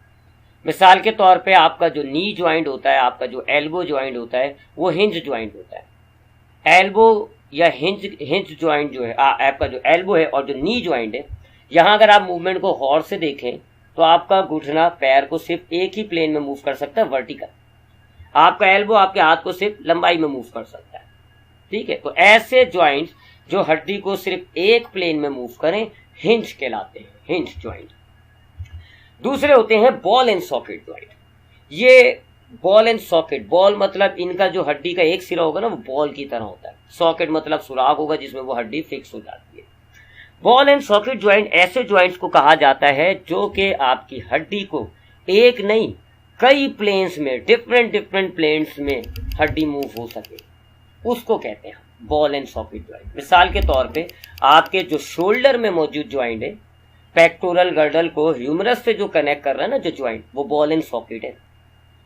मिसाल के तौर पे आपका जो नी ज्वाइंट होता है, आपका जो एल्बो ज्वाइंट होता है, वो हिंज ज्वाइंट होता है। एल्बो या हिंज ज्वाइंट जो है, आपका जो एल्बो है और जो नी ज्वाइंट है, यहाँ अगर आप मूवमेंट को गौर से देखें तो आपका घुटना पैर को सिर्फ एक ही प्लेन में मूव कर सकता है, वर्टिकल। आपका एल्बो आपके हाथ को सिर्फ लंबाई में मूव कर सकता है, ठीक है। तो ऐसे ज्वाइंट्स जो हड्डी को सिर्फ एक प्लेन में मूव करें हिंज कहलाते हैं, हिंज ज्वाइंट। दूसरे होते हैं बॉल एंड सॉकेट ज्वाइंट। ये बॉल एंड सॉकेट, बॉल मतलब इनका जो हड्डी का एक सिरा होगा ना वो बॉल की तरह होता है, सॉकेट मतलब सुराख होगा जिसमें वो हड्डी फिक्स हो जाती है। बॉल एंड सॉकेट ज्वाइंट ऐसे ज्वाइंट्स को कहा जाता है जो कि आपकी हड्डी को एक नहीं कई प्लेन्स में, डिफरेंट प्लेन्स में हड्डी मूव हो सके, उसको कहते हैं बॉल एंड सॉकेट ज्वाइंट। मिसाल के तौर पे आपके जो शोल्डर में मौजूद ज्वाइंट है, पेक्टोरल गर्डल को ह्यूमरस से जो कनेक्ट कर रहा है ना जो ज्वाइंट, वो बॉल एंड सॉकेट है।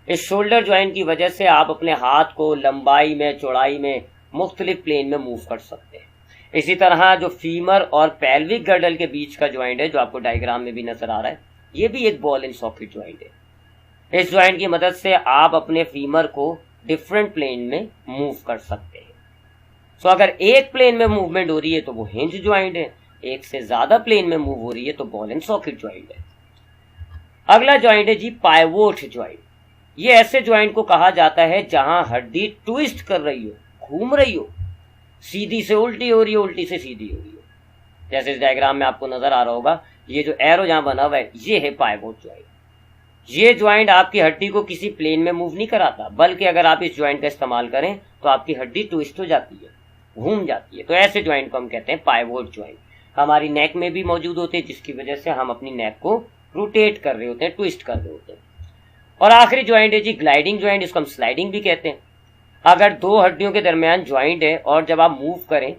इस शोल्डर ज्वाइंट की वजह से आप अपने हाथ को लंबाई में, चौड़ाई में मुख्तलिफ प्लेन में मूव कर सकते हैं। इसी तरह जो फीमर और पेल्विक गर्डल के बीच का ज्वाइंट है, जो आपको डायग्राम में भी नजर आ रहा है, ये भी एक बॉल एंड सॉकेट ज्वाइंट है। इस ज्वाइंट की मदद से आप अपने फीमर को डिफरेंट प्लेन में मूव कर सकते हैं। सो अगर एक प्लेन में मूवमेंट हो रही है तो वो हिंज ज्वाइंट है, एक से ज्यादा प्लेन में मूव हो रही है तो बॉल एंड सॉकेट ज्वाइंट है। अगला ज्वाइंट है जी पाइवोट ज्वाइंट। ये ऐसे ज्वाइंट को कहा जाता है जहां हड्डी ट्विस्ट कर रही हो, घूम रही हो, सीधी से उल्टी हो रही हो, उल्टी से सीधी हो रही हो। जैसे इस डायग्राम में आपको नजर आ रहा होगा, ये जो एरो जहां बना हुआ है ये है पाइवोट ज्वाइंट। ये ज्वाइंट आपकी हड्डी को किसी प्लेन में मूव नहीं कराता, बल्कि अगर आप इस ज्वाइंट का इस्तेमाल करें तो आपकी हड्डी ट्विस्ट हो जाती है, घूम जाती है। तो ऐसे ज्वाइंट को हम कहते हैं पाइवोट ज्वाइंट। हमारी नेक में भी मौजूद होते हैं, जिसकी वजह से हम अपनी नेक को रोटेट कर रहे होते हैं, ट्विस्ट कर रहे होते हैं। और आखिरी ज्वाइंट है जी ग्लाइडिंग ज्वाइंट, इसको हम स्लाइडिंग भी कहते हैं। अगर दो हड्डियों के दरमियान ज्वाइंट है और जब आप मूव करें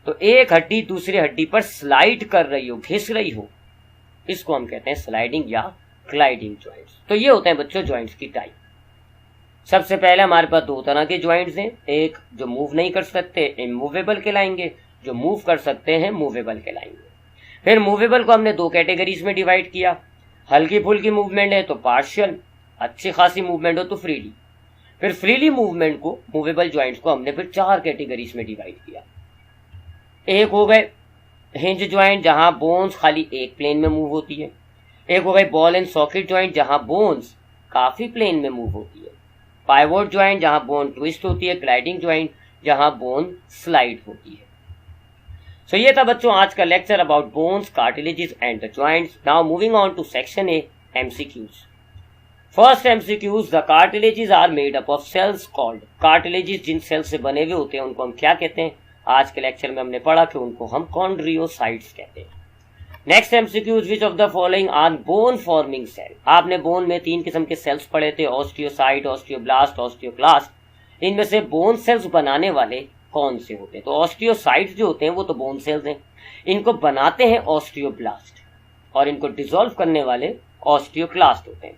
तो एक हड्डी दूसरी हड्डी पर स्लाइड कर रही हो, घिस रही हो, इसको हम कहते हैं स्लाइडिंग या ग्लाइडिंग ज्वाइंट्स। तो ये होते हैं बच्चों ज्वाइंट्स की टाइप। सबसे पहले हमारे पास दो तरह के ज्वाइंट्स हैं, एक जो मूव नहीं कर सकते इमूवेबल कहलाएंगे, जो मूव कर सकते हैं मूवेबल कहलाएंगे। फिर मूवेबल को हमने दो कैटेगरीज में डिवाइड किया, हल्की फुल्की मूवमेंट है तो पार्शियल, अच्छी खासी मूवमेंट हो तो फ्रीली। फिर फ्रीली मूवमेंट को, मूवेबल ज्वाइंट्स को हमने फिर चार कैटेगरीज में डिवाइड किया। एक हो गए हिंज ज्वाइंट जहां बोन्स खाली एक प्लेन में मूव होती है। एक हो गए बॉल एंड सॉकेट ज्वाइंट जहां बोन्स काफी प्लेन में मूव होती है। पाइवोट ज्वाइंट जहां बोन ट्विस्ट होती है। ग्लाइडिंग ज्वाइंट जहां बोन स्लाइड होती है। सो ये था बच्चों आज का lecture about bones, cartilages and the joints. Now moving on to section A, MCQs. First MCQs, the cartilages are made up of cells called. Cartilages जिन सेल से बने हुए होते हैं उनको हम क्या कहते हैं? आज के लेक्चर में हमने पढ़ा कि उनको हम कॉन्ड्रियोसाइट्स कहते हैं। Next MCQs, which of the following are bone forming cell. आपने बोन में तीन किस्म के सेल्स पढ़े थे, ऑस्टियोसाइट, ऑस्टियोब्लास्ट, ऑस्टियोक्लास्ट। इनमें से बोन सेल्स बनाने वाले कौन से होते हैं? तो ऑस्टियोसाइट्स जो होते हैं वो तो बोन सेल्स हैं, इनको बनाते हैं ऑस्टियोब्लास्ट, और इनको डिसॉल्व करने वाले ऑस्टियोक्लास्ट होते हैं।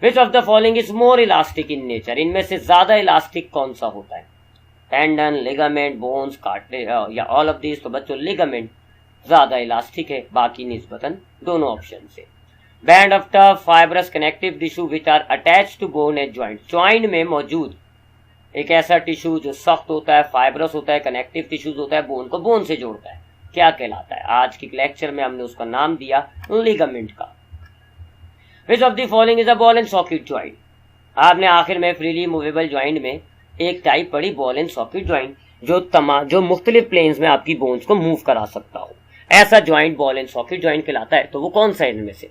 विच of the following is more elastic in nature. इनमें से ज्यादा इलास्टिक कौन सा होता है? टेंडन, लिगामेंट, बोन्स, कार्टिलेज या ऑल ऑफ दिस। तो बच्चों लिगामेंट ज्यादा इलास्टिक है, बाकी निस्बतन दोनों ऑप्शन से। Band of tough fibrous connective tissue which are attach to bone and joint. Joint में मौजूद एक ऐसा टिश्यू जो सख्त होता है, फाइब्रस होता है, कनेक्टिव टिश्यूज होता है, बोन को बोन से जोड़ता है, क्या कहलाता है? आज के लेक्चर में हमने उसका नाम दिया लिगामेंट का। विच of the following is a ball and socket joint. आपने आखिर में फ्रीली मूवेबल ज्वाइंट में एक टाइप पढ़ी बॉल एंड सॉकेट ज्वाइंट, जो मुख्तलिफ प्लेन्स में आपकी बोन्स को मूव करा सकता हो। ऐसा joint ball and socket joint कहलाता है। तो वो कौन सा है इनमें से?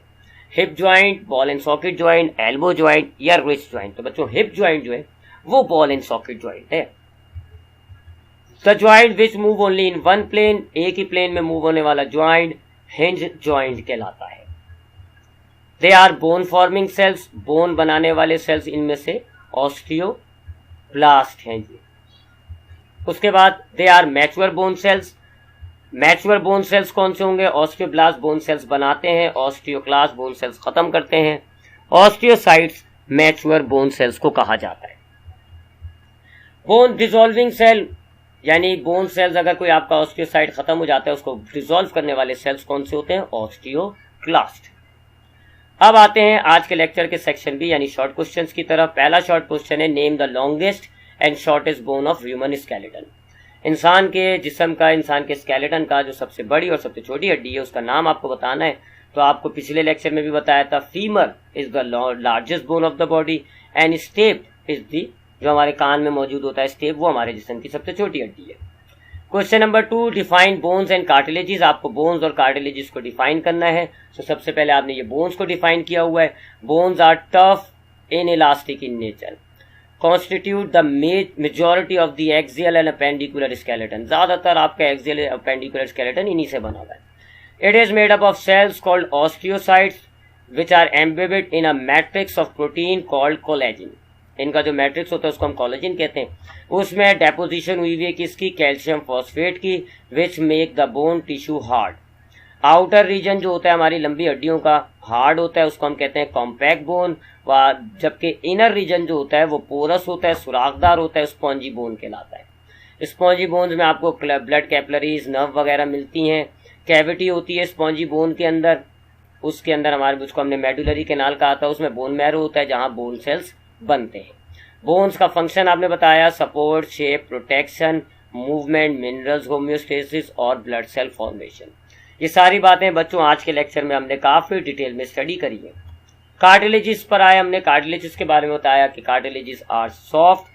Hip joint, ball and socket joint, elbow joint या रिस्ट ज्वाइंट? तो बच्चों हिप ज्वाइंट जो है वो बॉल एंड सॉकेट ज्वाइंट है। The joint which move only in one plane, एक ही प्लेन में मूव होने वाला ज्वाइंट हिंज ज्वाइंट कहलाता है। They are bone forming cells, bone बनाने वाले सेल्स इनमें से ऑस्टियोब्लास्ट हैं जी। उसके बाद they are mature bone cells. Mature bone cells कौन से होंगे? ऑस्टियोब्लास्ट बोन सेल्स बनाते हैं, ऑस्टियोक्लास्ट बोन सेल्स खत्म करते हैं। ऑस्टियोसाइट्स मैच्योर बोन सेल्स को कहा जाता है। बोन डिसॉल्विंग सेल यानी बोन सेल्स, अगर कोई आपका ऑस्टियोसाइट खत्म हो जाता है उसको डिसॉल्व करने वाले सेल्स कौन से होते हैं? ऑस्टियोक्लास्ट। अब आते हैं आज के लेक्चर के सेक्शन बी यानी शॉर्ट क्वेश्चंस की तरफ। पहला शॉर्ट क्वेश्चन है, name the longest and shortest bone of human skeleton. इंसान के जिस्म का, इंसान के स्केलेटन का जो सबसे बड़ी और सबसे छोटी हड्डी है उसका नाम आपको बताना है। तो आपको पिछले लेक्चर में भी बताया था, femur is the largest bone of the body and step is the, जो हमारे कान में मौजूद होता है स्टेप, वो हमारे जिस्म की सबसे छोटी हड्डी है। Question number 2, define bones and cartilages. आपको बोन्स और कार्टिलेजेस को डिफाइन करना है। तो सबसे पहले आपने ये बोन्स को डिफाइन किया हुआ है। Bones are tough in elastic in nature, constitute the majority of the axial and appendicular skeleton. ज्यादातर आपका एक्सियल अपेंडिकुलर स्केलेटन इन्हीं से बना हुआ है। It is made up of cells called osteocytes which are embedded in a matrix of protein called collagen. इनका जो matrix होता है उसको हम कोलेजिन कहते हैं। उसमें डेपोजिशन हुई हुई है किसकी? कैल्शियम फॉस्फेट की, which make the bone tissue hard. Outer region जो होता है हमारी लंबी हड्डियों का हार्ड होता है, उसको हम कहते हैं कॉम्पैक्ट बोन, जबकि इनर रीजन जो होता है वो पोरस होता है, सुराखदार होता है, स्पॉन्जी बोन कहलाता है। स्पॉन्जी बोन्स में आपको ब्लड कैपिलरीज, नर्व वगैरह मिलती हैं। कैविटी होती है स्पॉन्जी बोन के अंदर, उसके अंदर हमारे, उसको हमने मेडुलरी कैनाल कहा था, उसमें बोन मैरो होता है जहां बोन सेल्स बनते हैं। बोन्स का फंक्शन आपने बताया, support, shape, protection, movement, minerals, homeostasis और ब्लड सेल फॉर्मेशन। ये सारी बातें बच्चों आज के लेक्चर में हमने काफी डिटेल में स्टडी करी है। कार्टिलेजिस पर आए, हमने कार्टिलेजिस के बारे में बताया कि cartilages are soft,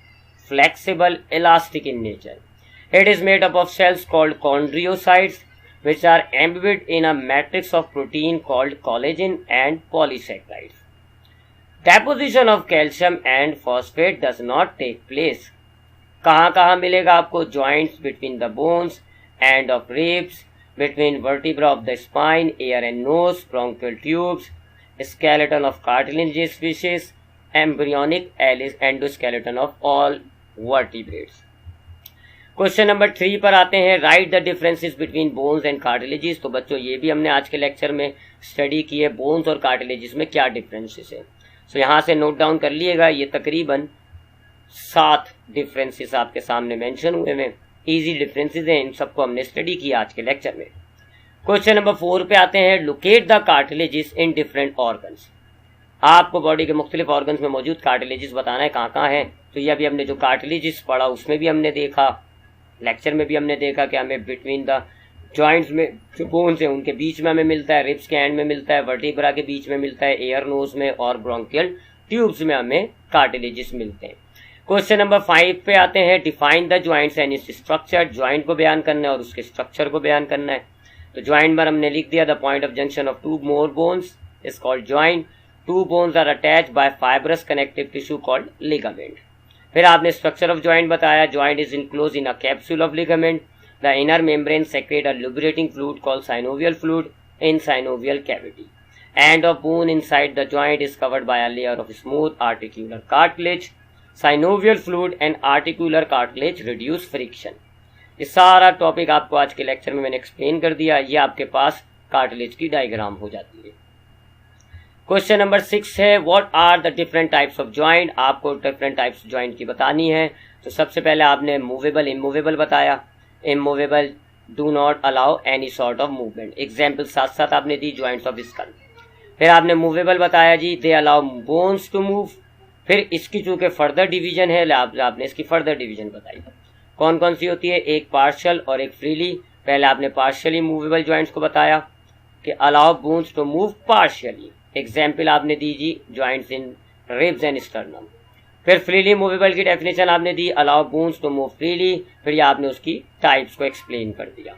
flexible, elastic in nature. It is made up of cells called chondrocytes which are embedded in a matrix of protein called collagen and polysaccharides. Deposition of calcium and phosphate does not take place. कहाँ कहाँ मिलेगा आपको? joints between the bones and of ribs, between vertebra of the spine, ear and nose, bronchial tubes, skeleton of cartilaginous species, embryonic endoskeleton of all vertebrates. Question number 3 पर आते हैं, right the differences between bones and cartilages. तो बच्चों ये भी हमने आज के लेक्चर में स्टडी की है, बोन्स और कार्टिलेजेस में क्या डिफरेंसेस है। सो यहाँ से नोट डाउन कर लिएगा, ये तकरीबन 7 डिफरेंसेस आपके सामने मेंशन हुए हैं, इजी डिफरेंसेस हैं, इन सबको हमने स्टडी किया आज के लेक्चर में। क्वेश्चन नंबर 4 पे आते हैं, locate the cartilages in different organs. आपको बॉडी के मुख्तलिफ ऑर्गन्स में मौजूद कार्टिलेजेस बताना है कहाँ कहाँ है। तो ये अभी हमने जो कार्टिलेजेस पढ़ा उसमें भी हमने देखा, लेक्चर में भी हमने देखा कि हमें बिटवीन द जॉइंट्स में जो बोन्स हैं उनके बीच में हमें मिलता है, रिब्स के एंड में मिलता है, वर्टिब्रा के बीच में मिलता है, एयर नोज में और ब्रोंकियल ट्यूब्स में हमें कार्टिलेजेस मिलते हैं। क्वेश्चन नंबर 5 पे आते हैं, define the joints and its structure. Joint को बयान करना है और उसके स्ट्रक्चर को बयान करना है। तो जॉइंट पर हमने लिख दिया, the point of junction of 2 more bones is called joint. 2 bones are attached by fibrous connective tissue called ligament. फिर आपने स्ट्रक्चर ऑफ जॉइंट बताया, joint is enclose in a capsule of ligament. The inner membrane secrete a lubricating fluid called synovial fluid in synovial cavity. End of bone inside the joint is covered by a layer of smooth articular cartilage. Synovial fluid and articular cartilage reduce friction. ये सारा topic आपको आज के lecture में मैंने explain कर दिया। ये आपके पास कार्टिलेज की डायग्राम हो जाती है। क्वेश्चन नंबर 6 है, what are the different types of joint. आपको डिफरेंट टाइप्स जॉइंट की बतानी है। तो सबसे पहले आपने मूवेबल, इमूवेबल बताया। Immovable do not allow any sort of movement, example साथ साथ आपने दी, जॉइंट्स ऑफ स्कल। फिर आपने मूवेबल बताया जी, they allow bones to move. फिर इसकी चूंकि फर्दर डिवीजन है, आपने इसकी फर्दर डिवीजन बताई, कौन कौन सी होती है, एक पार्शियल और एक फ्रीली। पहले आपने पार्शियली मूवेबल जॉइंट्स को बताया कि allow bones to move partially, example आपने दी जी joints in ribs and sternum. फिर फ्रीली मूवेबल की डेफिनेशन आपने दी, allow bones to move freely. फिर ये आपने उसकी टाइप्स को एक्सप्लेन कर दिया।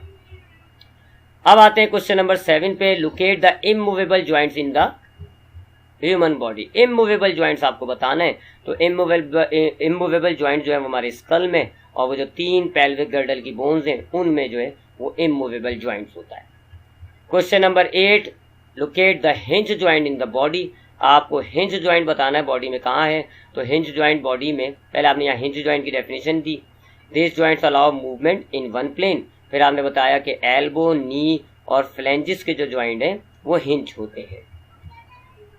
अब आते हैं क्वेश्चन नंबर 7 पे, locate the immovable joints in the human body. Immovable joints आपको बताना है। तो इमूवेबल जॉइंट जो है वो हमारे स्कल में, और वो जो 3 पेल्विक गर्डल की बोन्स हैं उनमें जो है वो इमूवेबल जॉइंट्स होता है। Question number 8, locate the hinge joint in the body. आपको हिंज जॉइंट बताना है बॉडी में कहाँ है। तो हिंज जॉइंट बॉडी में, पहले आपने यहाँ हिंज जॉइंट की डेफिनेशन दी, this joints allow movement in one plane. फिर आपने बताया कि एल्बो, नी और फ्लेंजिस के जो जॉइंट हैं वो हिंज होते हैं।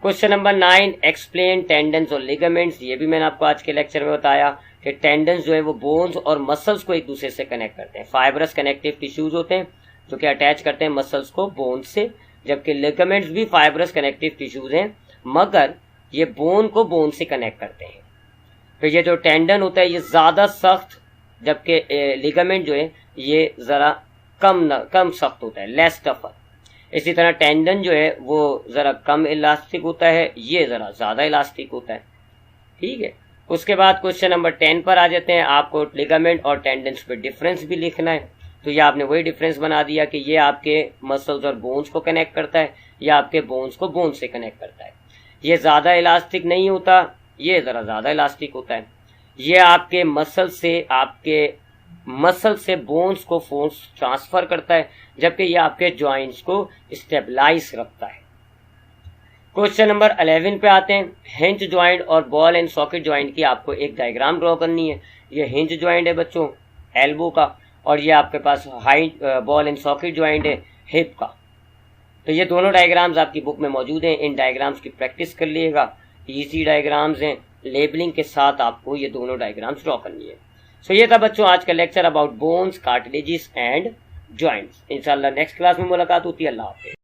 क्वेश्चन नंबर 9, एक्सप्लेन टेंडन्स और लिगामेंट्स। ये भी मैंने आपको आज के लेक्चर में बताया कि टेंडन्स जो है वो बोन्स और मसल्स को एक दूसरे से कनेक्ट करते हैं। फाइब्रस कनेक्टिव टिश्यूज होते हैं जो कि अटैच करते हैं मसल्स को बोन्स से, जबकि लिगामेंट्स भी फाइब्रस कनेक्टिव टिश्यूज हैं मगर ये बोन को बोन से कनेक्ट करते हैं। फिर ये जो टेंडन होता है ये ज़्यादा सख्त, जबकि लिगामेंट जो है ये ज़रा कम सख्त होता है, लेस टफर। इसी तरह टेंडन जो है वो ज़रा कम इलास्टिक होता है, ये ज़रा ज़्यादा इलास्टिक होता है। ठीक है, उसके बाद क्वेश्चन नंबर 10 पर आ जाते हैं। आपको लिगामेंट और टेंडन्स पे डिफरेंस भी लिखना है, तो ये आपने वही डिफरेंस बना दिया कि ये आपके मसल्स और बोन्स को कनेक्ट करता है, या आपके बोन्स को बोन से कनेक्ट करता है। ये ज़्यादा इलास्टिक नहीं होता, ये ज़रा ज़्यादा इलास्टिक होता है। ये आपके मसल से बोन्स को फोर्स ट्रांसफर करता है, जबकि ये आपके जॉइंट्स को स्टेबलाइज रखता है। क्वेश्चन नंबर 11 पे आते हैं। हिंज जॉइंट और बॉल एंड सॉकेट जॉइंट की आपको एक डायग्राम ड्रॉ करनी है। ये हिंज जॉइंट है बच्चों एल्बो का, और ये आपके पास बॉल एंड सॉकेट जॉइंट है हिप का। तो ये दोनों डायग्राम्स आपकी बुक में मौजूद हैं, इन डायग्राम्स की प्रैक्टिस कर लीजिएगा। इजी डायग्राम्स हैं, लेबलिंग के साथ आपको ये दोनों डायग्राम्स ड्रॉ करनी है। सो ये था बच्चों आज का lecture about bones, cartilages and joints. इंशाल्लाह नेक्स्ट क्लास में मुलाकात होती है। अल्लाह हाफ़िज़।